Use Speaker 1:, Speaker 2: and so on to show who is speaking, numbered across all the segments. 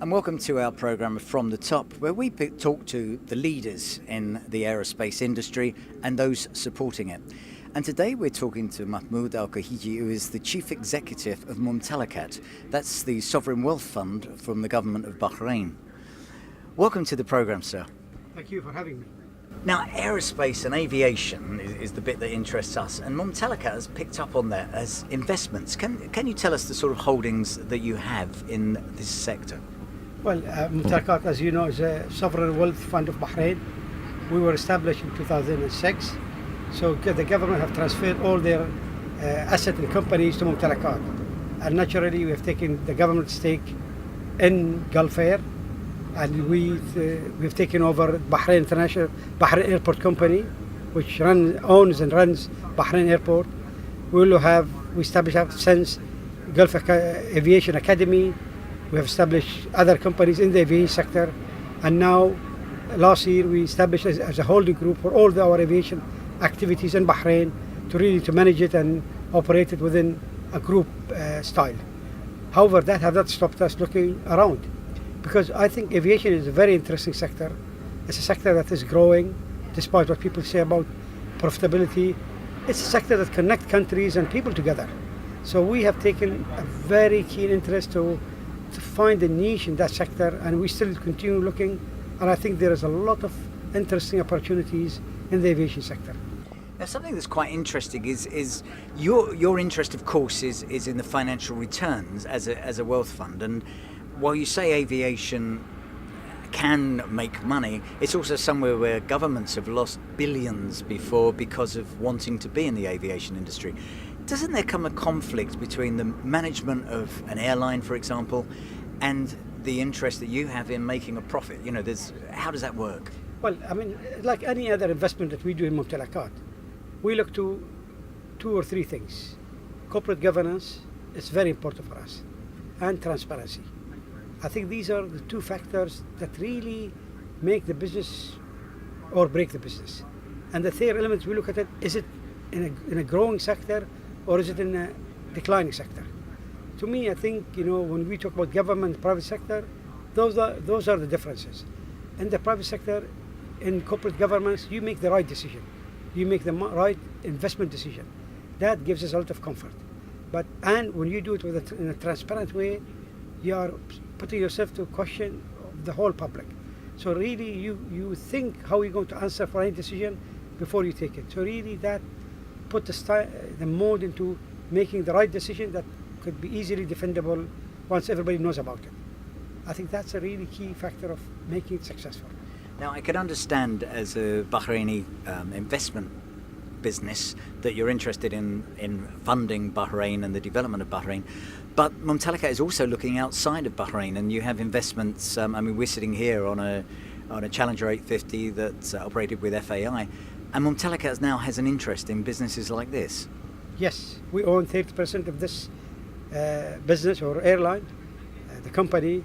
Speaker 1: And welcome to our programme From the Top, where we talk to the leaders in the aerospace industry and those supporting it. And today we're talking to Mahmood Alkooheji, who is the Chief Executive of Mumtalakat. That's the sovereign wealth fund from the government of Bahrain. Welcome to the programme, sir.
Speaker 2: Thank you for having me.
Speaker 1: Now, aerospace and aviation is the bit that interests us, and Mumtalakat has picked up on that as investments. Can you tell us the sort of holdings that you have in this sector?
Speaker 2: Well, Mumtalakat, as you know, is a sovereign wealth fund of Bahrain. We were established in 2006. So the government have transferred all their assets and companies to Mumtalakat. And naturally, we have taken the government stake in Gulf Air, and we've taken over Bahrain Bahrain Airport Company, which owns and runs Bahrain Airport. We established since Gulf Aviation Academy. We have established other companies in the aviation sector, and now last year we established as a holding group for all our aviation activities in Bahrain to manage it and operate it within a group style. However, that has not stopped us looking around, because I think aviation is a very interesting sector. It's a sector that is growing, despite what people say about profitability. It's a sector that connects countries and people together. So we have taken a very keen interest to find a niche in that sector, and we still continue looking. And I think there is a lot of interesting opportunities in the aviation sector.
Speaker 1: Now, something that's quite interesting is your interest, of course, is in the financial returns as a wealth fund. And while you say aviation can make money, it's also somewhere where governments have lost billions before because of wanting to be in the aviation industry. Doesn't there come a conflict between the management of an airline, for example, and the interest that you have in making a profit? You know, how does that work?
Speaker 2: Well, I mean, like any other investment that we do in Mumtalakat, we look to 2 or 3 things. Corporate governance is very important for us, and transparency. I think these are the 2 factors that really make the business or break the business. And the third element, we look at it, is it in a growing sector or is it in a declining sector? To me, I think, when we talk about government, private sector, those are the differences. In the private sector, in corporate governance, you make the right decision. You make the right investment decision. That gives us a lot of comfort. And when you do it in a transparent way, you are putting yourself to question the whole public. So really, you think how you're going to answer for any decision before you take it. So really, that put the mode into making the right decision that could be easily defendable once everybody knows about it. I think that's a really key factor of making it successful.
Speaker 1: Now, I can understand as a Bahraini investment business that you're interested in funding Bahrain and the development of Bahrain, but Mumtalakat is also looking outside of Bahrain, and you have investments. We're sitting here on a Challenger 850 that's operated with FAI, and Mumtalakat now has an interest in businesses like this.
Speaker 2: Yes, we own 30% of this business or airline, the company,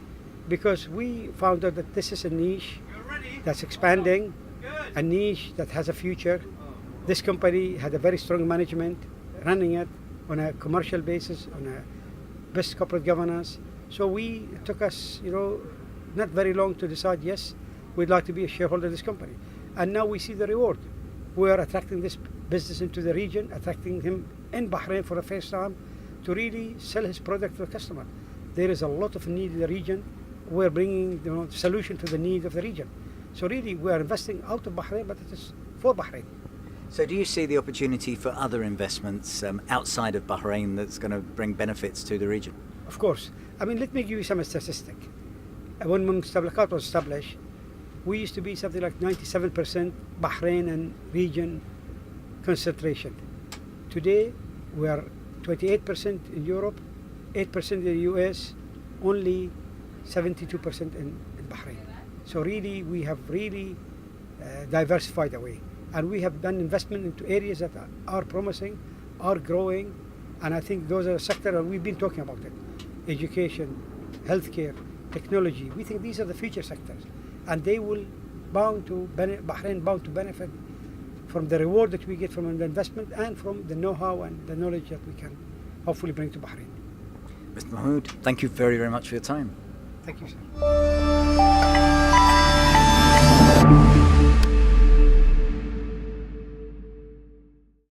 Speaker 2: because we found out that this is a niche that's expanding, a niche that has a future. This company had a very strong management running it on a commercial basis, on a best corporate governance. So it took us, not very long to decide, yes, we'd like to be a shareholder of this company. And now we see the reward. We are attracting this business into the region, attracting him in Bahrain for the first time to really sell his product to the customer. There is a lot of need in the region. We're bringing the solution to the need of the region. So really, we are investing out of Bahrain, but it is for Bahrain.
Speaker 1: So do you see the opportunity for other investments outside of Bahrain that's going to bring benefits to the region?
Speaker 2: Of course. I mean, let me give you some statistic. When Mumtalakat was established, we used to be something like 97% Bahrain and region concentration. Today, we are 28% in Europe, 8% in the US, only 72% in Bahrain. So really, we have diversified away. And we have done investment into areas that are promising, are growing, and I think those are sectors that we've been talking about it. Education, healthcare, technology. We think these are the future sectors, and they will Bahrain bound to benefit from the reward that we get from the investment and from the know-how and the knowledge that we can hopefully bring to Bahrain.
Speaker 1: Mr. Mahmood, thank you very, very much for your time.
Speaker 2: Thank you, sir.